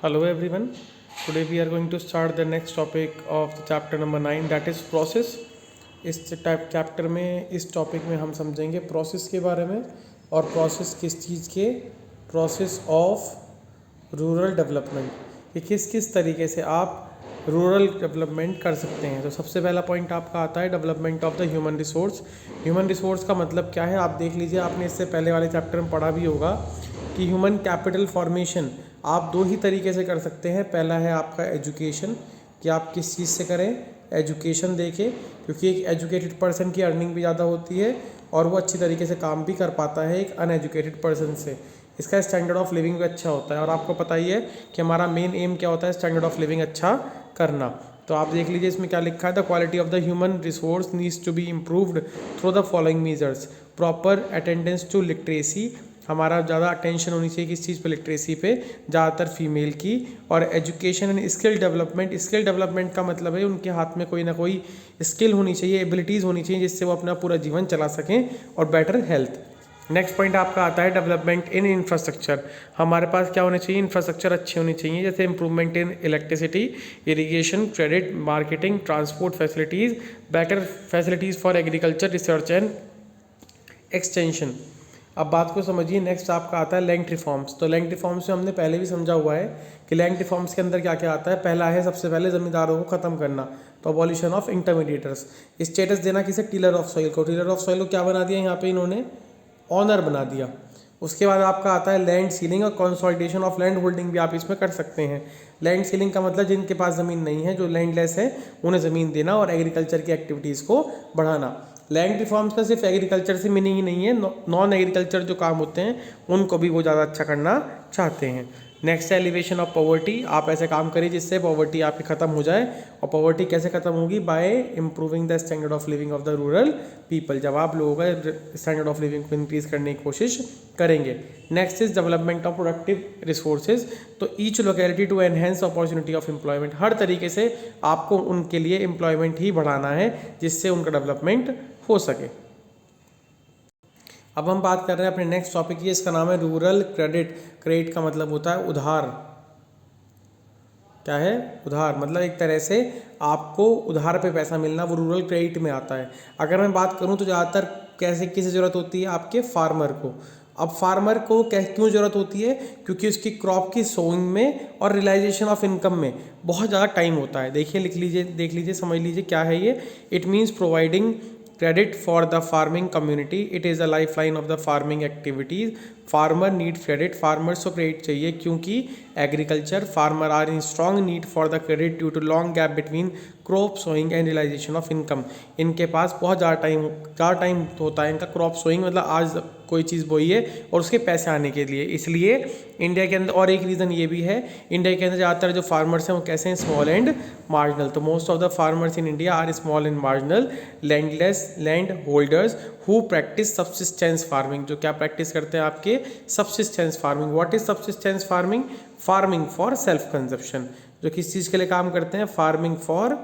Hello everyone. Today we are going to start the next topic of the chapter number 9, that is process. इस chapter में इस topic में हम समझेंगे process के बारे में, और प्रोसेस किस चीज़ के, प्रोसेस ऑफ रूरल डेवलपमेंट, कि किस किस तरीके से आप रूरल डेवलपमेंट कर सकते हैं। तो सबसे पहला पॉइंट आपका आता है development of the human resource. Human resource का मतलब क्या है, आप देख लीजिए, आपने इससे पहले वाले चैप्टर में पढ़ा भी होगा कि ह्यूमन कैपिटल फॉर्मेशन आप दो ही तरीके से कर सकते हैं। पहला है आपका एजुकेशन, कि आप किस चीज़ से करें, एजुकेशन देके, क्योंकि एक एजुकेटेड पर्सन की अर्निंग भी ज़्यादा होती है और वो अच्छी तरीके से काम भी कर पाता है एक अनएजुकेटेड पर्सन से। इसका स्टैंडर्ड ऑफ लिविंग भी अच्छा होता है, और आपको पता ही है कि हमारा मेन एम क्या होता है, स्टैंडर्ड ऑफ लिविंग अच्छा करना। तो आप देख लीजिए इसमें क्या लिखा है, the quality of the human resource needs to be improved through the following measures. Proper attendance to literacy, हमारा ज़्यादा अटेंशन होनी चाहिए किस चीज़ पे, लिटरेसी पे, ज़्यादातर फीमेल की। और education and skill development, skill development का मतलब है उनके हाथ में कोई ना कोई स्किल होनी चाहिए, एबिलिटीज़ होनी चाहिए, जिससे वो अपना पूरा जीवन चला सकें, और बेटर हेल्थ। नेक्स्ट पॉइंट आपका आता है डेवलपमेंट इन इंफ्रास्ट्रक्चर। हमारे पास क्या होने चाहिए, इंफ्रास्ट्रक्चर अच्छे होने चाहिए, जैसे improvement in electricity, irrigation, credit, marketing, transport facilities, better facilities for agriculture, research and extension. अब बात को समझिए, नेक्स्ट आपका आता है लैंड रिफॉर्म्स। तो लैंड रिफॉर्म्स में हमने पहले भी समझा हुआ है कि लैंड रिफॉर्म्स के अंदर क्या क्या आता है। पहला है सबसे पहले ज़मींदारों को ख़त्म करना, तो अबॉलिशन ऑफ इंटरमीडिएटर्स। स्टेटस देना किसे, टीलर ऑफ सॉइल को। टीलर ऑफ सॉइल को क्या बना दिया यहाँ पे इन्होंने, ऑनर बना दिया। उसके बाद आपका आता है लैंड सीलिंग और कंसोलिडेशन ऑफ लैंड होल्डिंग, भी आप इसमें कर सकते हैं। लैंड सीलिंग का मतलब जिनके पास ज़मीन नहीं है, जो लैंडलेस है, उन्हें ज़मीन देना और एग्रीकल्चर की एक्टिविटीज़ को बढ़ाना। लैंड रिफॉर्म्स का सिर्फ एग्रीकल्चर से मीनिंग ही नहीं है, नॉन एग्रीकल्चर जो काम होते हैं उनको भी वो ज़्यादा अच्छा करना चाहते हैं। नेक्स्ट है एलिवेशन ऑफ पॉवर्टी। आप ऐसे काम करिए जिससे पॉवर्टी आपकी ख़त्म हो जाए। और पॉवर्टी कैसे ख़त्म होगी, by improving the standard of living of the rural people, जब आप लोगों का स्टैंडर्ड ऑफ लिविंग को इंक्रीज़ करने की कोशिश करेंगे। Next is development of productive resources. तो each locality to enhance opportunity of employment, हर तरीके से आपको उनके लिए एम्प्लॉयमेंट ही बढ़ाना है जिससे उनका डेवलपमेंट हो सके। अब हम बात कर रहे हैं अपने नेक्स्ट टॉपिक की, इसका नाम है रूरल क्रेडिट। क्रेडिट का मतलब होता है उधार। क्या है, उधार, मतलब एक तरह से आपको उधार पे पैसा मिलना, वो रूरल क्रेडिट में आता है। अगर मैं बात करूं तो ज़्यादातर कैसे किसे ज़रूरत होती है, आपके फार्मर को। अब फार्मर को क्यों ज़रूरत होती है, क्योंकि उसकी क्रॉप की सोइंग में और रियलाइजेशन ऑफ इनकम में बहुत ज़्यादा टाइम होता है। देखिए, लिख लीजिए, देख लीजिए, समझ लीजिए क्या है ये। It means providing credit for the farming community, it is a lifeline of the farming activities. Farmer need credit, farmers को क्रेडिट चाहिए क्योंकि agriculture farmer are in strong need for the credit due to long gap between crop sowing and realisation of income. इनके पास बहुत ज़्यादा time होता है इनका क्रॉप सोइंग, मतलब आज कोई चीज़ बोई है और उसके पैसे आने के लिए। इसलिए इंडिया के अंदर, और एक रीज़न ये भी है, इंडिया के अंदर ज़्यादातर जो फार्मर्स हैं वो कैसे हैं, स्मॉल एंड मार्जिनल। तो most of the farmers in India are small and marginal landless land holders who practice subsistence farming. जो क्या प्रैक्टिस करते हैं आपके, subsistence farming. What is subsistence farming, farming for self consumption. जो किस चीज़ के लिए काम करते हैं, फार्मिंग फॉर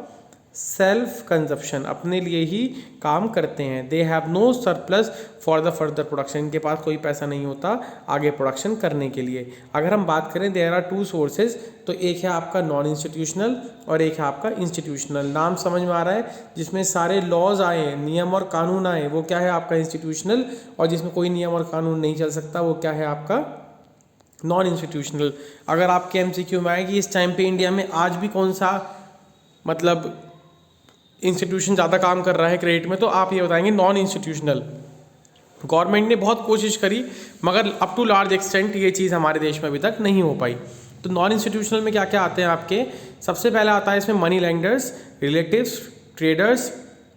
सेल्फ कंजप्शन, अपने लिए ही काम करते हैं। They have no surplus for the further production, इनके पास कोई पैसा नहीं होता आगे प्रोडक्शन करने के लिए। अगर हम बात करें, देयर आर टू सोर्सेज, तो एक है आपका नॉन इंस्टीट्यूशनल और एक है आपका इंस्टीट्यूशनल। नाम समझ में आ रहा है, जिसमें सारे लॉज आए, नियम और कानून आए, वो क्या है आपका इंस्टीट्यूशनल। और जिसमें कोई नियम और कानून नहीं चल सकता, वो क्या है आपका नॉन इंस्टीट्यूशनल। अगर आपके एमसीक्यू में आए कि इस टाइम पे इंडिया में आज भी कौन सा मतलब इंस्टीट्यूशन ज़्यादा काम कर रहा है क्रेडिट में, तो आप ये बताएंगे नॉन इंस्टीट्यूशनल। गवर्नमेंट ने बहुत कोशिश करी मगर अप टू लार्ज एक्सटेंट ये चीज़ हमारे देश में अभी तक नहीं हो पाई। तो नॉन इंस्टीट्यूशनल में क्या क्या आते हैं आपके, सबसे पहले आता है इसमें money lenders, relatives, traders,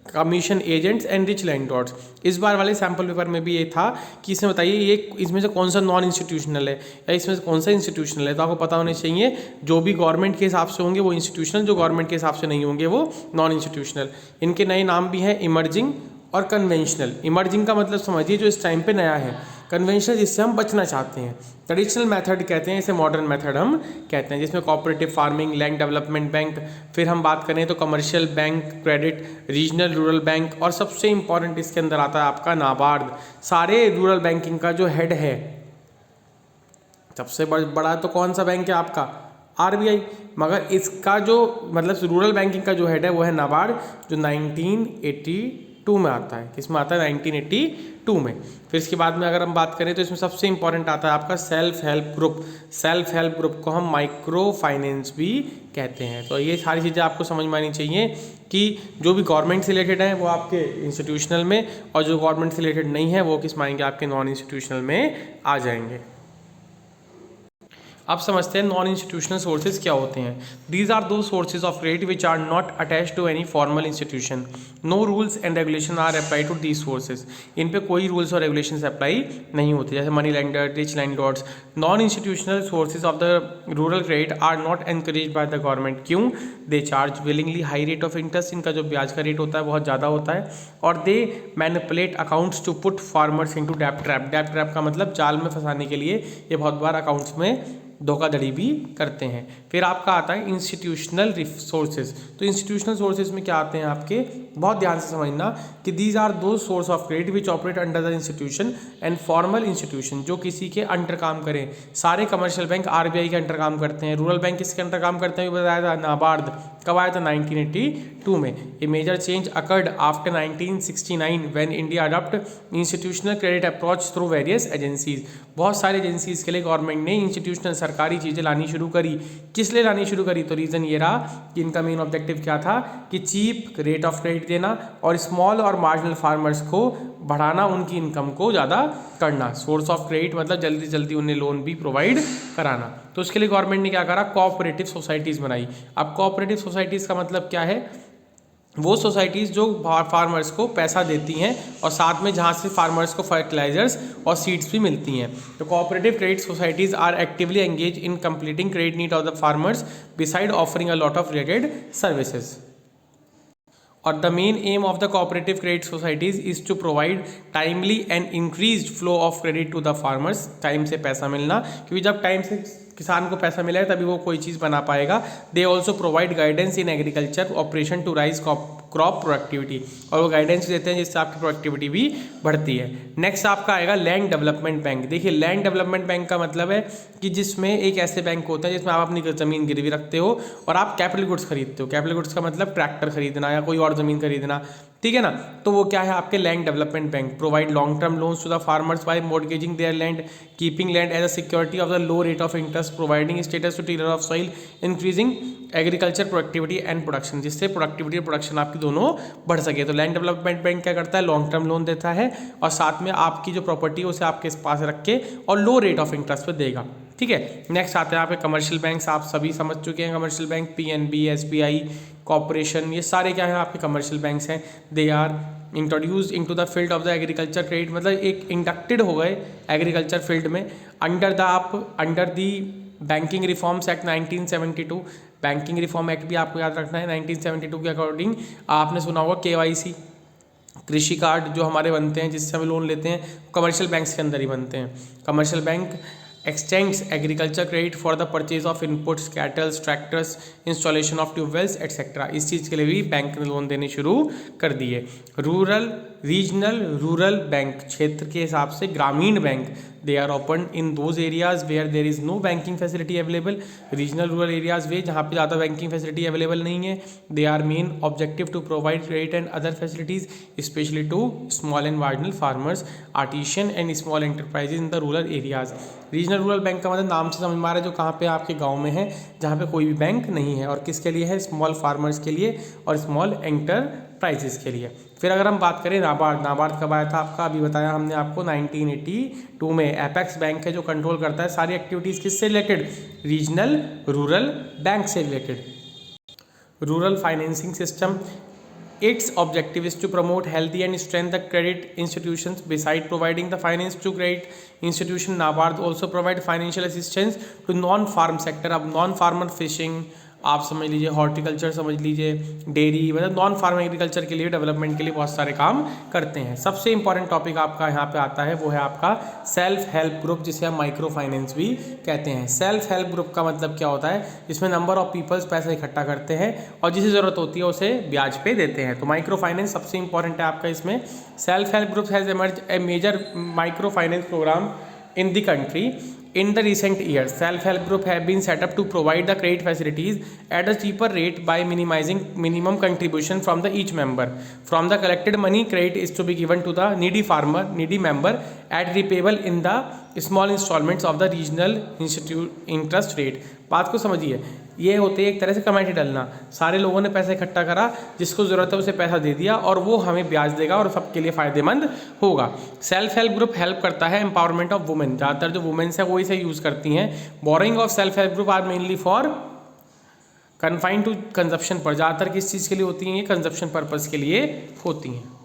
commission agents and rich landlords. इस बार वाले सैम्पल पेपर में भी ये था कि इसमें बताइए ये इसमें से कौन सा नॉन इंस्टीट्यूशनल है या इसमें से कौन सा इंस्टीट्यूशनल है। तो आपको पता होने चाहिए, जो भी गवर्नमेंट के हिसाब से होंगे वो इंस्टीट्यूशनल, जो गवर्नमेंट के हिसाब से नहीं होंगे वो नॉन इंस्टीट्यूशनल। इनके नए नाम भी हैं, इमर्जिंग और कन्वेंशनल। इमर्जिंग का मतलब समझिए जो इस टाइम पे नया है, कन्वेंशनल जिससे हम बचना चाहते हैं। ट्रेडिशनल मेथड कहते हैं इसे, मॉडर्न मेथड हम कहते हैं, जिसमें cooperative farming, land development bank, फिर हम बात करें तो commercial bank, credit, regional rural bank, और सबसे इंपॉर्टेंट इसके अंदर आता है आपका नाबार्ड। सारे रूरल बैंकिंग का जो हेड है, सबसे बड़ा तो कौन सा बैंक है आपका, आरबीआई। मगर इसका जो मतलब रूरल बैंकिंग का जो हेड है वो है नाबार्ड, जो 1982 में आता है। किसमें आता है? 1982 में। फिर इसके बाद में अगर हम बात करें तो इसमें सबसे इंपॉर्टेंट आता है आपका self help group. Self help group को हम माइक्रो फाइनेंस भी कहते हैं। तो ये सारी चीज़ें आपको समझ में आनी चाहिए कि जो भी गवर्नमेंट से रिलेटेड है वो आपके इंस्टीट्यूशनल में, और जो गवर्नमेंट से रिलेटेड नहीं है वो किस में आएंगे? आपके नॉन इंस्टीट्यूशनल में आ जाएंगे। अब समझते हैं नॉन इंस्टीट्यूशनल सोर्सेज क्या होते हैं। These are two sources of credit which are not attach to any formal institution. No rules and regulation are apply to these sources. इन पे कोई रूल्स और रेगुलेशन अप्लाई नहीं होते, जैसे money lender, rich landlords. Non institutional sources of the rural credit are not encourage by the government. क्यों? They charge willingly high rate of interest. इनका जो ब्याज का रेट होता है बहुत ज़्यादा होता है। और they manipulate accounts to put farmers into डेब्ट ट्रैप। डेब्ट ट्रैप का मतलब जाल में फंसाने के लिए ये बहुत बार अकाउंट्स में धोखाधड़ी भी करते हैं। फिर आपका आता है इंस्टीट्यूशनल सोर्सेज। तो इंस्टीट्यूशनल सोर्सेज में क्या आते हैं आपके? बहुत ध्यान से समझना कि दीज आर दो source of credit which operate under the institution and formal institution, जो किसी के अंडर काम करें। सारे कमर्शियल बैंक आरबीआई के अंडर काम करते हैं। रूरल बैंक किसके अंडर काम करते हैं? बताया था नाबार्ड। कब आया था? 1982 में। A major change occurred after 1969 when India adopt institutional credit approach through various agencies. बहुत सारे एजेंसीज के लिए गवर्नमेंट ने इंस्टीट्यूशनल सरकारी चीज़ें लानी शुरू करी। किस लिए लानी शुरू करी? तो रीज़न ये रहा कि इनका मेन ऑब्जेक्टिव क्या था कि चीप रेट ऑफ क्रेडिट देना और स्मॉल और मार्जिनल फार्मर्स को बढ़ाना, उनकी इनकम को ज़्यादा करना। सोर्स ऑफ क्रेडिट मतलब जल्दी जल्दी उन्हें लोन भी प्रोवाइड कराना। तो उसके लिए गवर्नमेंट ने क्या करा? कोऑपरेटिव सोसाइटीज़ बनाई। अब कोऑपरेटिव सोसाइटीज़ का मतलब क्या है? वो सोसाइटीज़ जो फार्मर्स को पैसा देती हैं और साथ में जहाँ से फार्मर्स को फर्टिलाइजर्स और सीड्स भी मिलती हैं। तो cooperative credit societies are actively engage in completing credit need of the farmers beside offering a lot of related services. और the main aim of the cooperative credit societies is to provide timely and increased flow of credit to the farmers. Time से पैसा मिलना, क्योंकि जब time से किसान को पैसा मिलेगा तभी वो कोई चीज़ बना पाएगा। They also provide guidance in agriculture operation to raise crop productivity, और वो गाइडेंस देते हैं जिससे आपकी प्रोडक्टिविटी भी बढ़ती है। नेक्स्ट आपका आएगा लैंड डेवलपमेंट बैंक। देखिए लैंड डेवलपमेंट बैंक का मतलब है कि जिसमें एक ऐसे बैंक होता है जिसमें आप अपनी ज़मीन गिरवी रखते हो और आप कैपिटल गुड्स खरीदते हो। कैपिटल गुड्स का मतलब ट्रैक्टर खरीदना या कोई और ज़मीन खरीदना, ठीक है ना। तो वो क्या है? आपके land development bank provide long term loans to the farmers by mortgaging their land, keeping land as a security of the low rate of interest, providing status to tiller of soil, increasing agriculture productivity and production, जिससे productivity और production आपकी दोनों बढ़ सके। तो land development bank क्या करता है? लॉन्ग टर्म लोन देता है और साथ में आपकी जो प्रॉपर्टी है उसे आपके पास रख के और लो रेट ऑफ इंटरेस्ट पे देगा, ठीक है। नेक्स्ट आते हैं यहाँ पे कमर्शियल बैंक्स। आप सभी समझ चुके हैं commercial bank, PNB, SBI, corporation, ये सारे क्या हैं? आपके कमर्शियल बैंक्स हैं। They are introduced into the field of the agriculture credit, मतलब एक इंडक्टेड हो गए एग्रीकल्चर फील्ड में under the banking reforms act 1972। Banking reform act भी आपको याद रखना है। 1972 के अकॉर्डिंग आपने सुना होगा केवाईसी, कृषि कार्ड जो हमारे बनते हैं जिससे हम लोन लेते हैं, कमर्शियल बैंक्स के अंदर ही बनते हैं। Commercial bank extends agriculture credit for the purchase of inputs, cattle, tractors, installation of tubewells etc. इस चीज़ के लिए भी बैंक ने लोन देने शुरू कर दिए। रूरल बैंक क्षेत्र के हिसाब से ग्रामीण bank, they are open in those areas where there is no banking facility available. Regional rural areas वे जहाँ पे ज़्यादा बैंकिंग फैसिलिटी अवेलेबल नहीं है। They are main objective to provide credit and other facilities specially to small and marginal farmers, artisan and small enterprises in the rural areas. Regional rural bank का मतलब नाम से समझ में आ रहा है जो कहाँ पे आपके गांव में है जहाँ पे कोई भी बैंक नहीं है, और किसके लिए है? स्मॉल फार्मर्स के लिए और स्मॉल एंटरप्राइजेस के लिए। फिर अगर हम बात करें नाबार्ड कब आया था आपका? अभी बताया हमने आपको 1982 में। एपेक्स बैंक है जो कंट्रोल करता है सारी एक्टिविटीज़ किससे रिलेटेड? रीजनल रूरल बैंक से related. Rural financing system, its objective is to promote healthy and strengthen the credit institutions. Beside providing the finance to credit institution, NABARD also provide financial assistance to non-farm sector। अब non-farmer fishing आप समझ लीजिए, horticulture समझ लीजिए, dairy, मतलब non farm agriculture के लिए development के लिए बहुत सारे काम करते हैं। सबसे इंपॉर्टेंट टॉपिक आपका यहाँ पे आता है वो है आपका सेल्फ हेल्प ग्रुप, जिसे हम माइक्रो फाइनेंस भी कहते हैं। सेल्फ हेल्प ग्रुप का मतलब क्या होता है? इसमें नंबर ऑफ पीपल्स पैसा इकट्ठा करते हैं और जिसे ज़रूरत होती है उसे ब्याज पे देते हैं। तो माइक्रो फाइनेंस सबसे इंपॉर्टेंट है आपका इसमें। Self help group has emerge a major micro finance programme in the country. In the recent years, self-help group have been set up to provide the credit facilities at a cheaper rate by minimizing minimum contribution from the each member. From the collected money, credit is to be given to the needy member at repayable in the small installments of the regional institute interest rate. बात को समझिए, ये होते हैं एक तरह से committee डालना। सारे लोगों ने पैसा इकट्ठा करा, जिसको ज़रूरत है उसे पैसा दे दिया और वो हमें ब्याज देगा और सबके लिए फ़ायदेमंद होगा। सेल्फ हेल्प ग्रुप हेल्प करता है एम्पावरमेंट ऑफ वुमेन। ज़्यादातर जो वुमेन्स है वो इसे यूज़ करती हैं। Borrowing of self help group are mainly for confined to consumption पर। ज़्यादातर किस चीज़ के लिए होती हैं? ये कंजप्शन पर्पज़ के लिए होती हैं।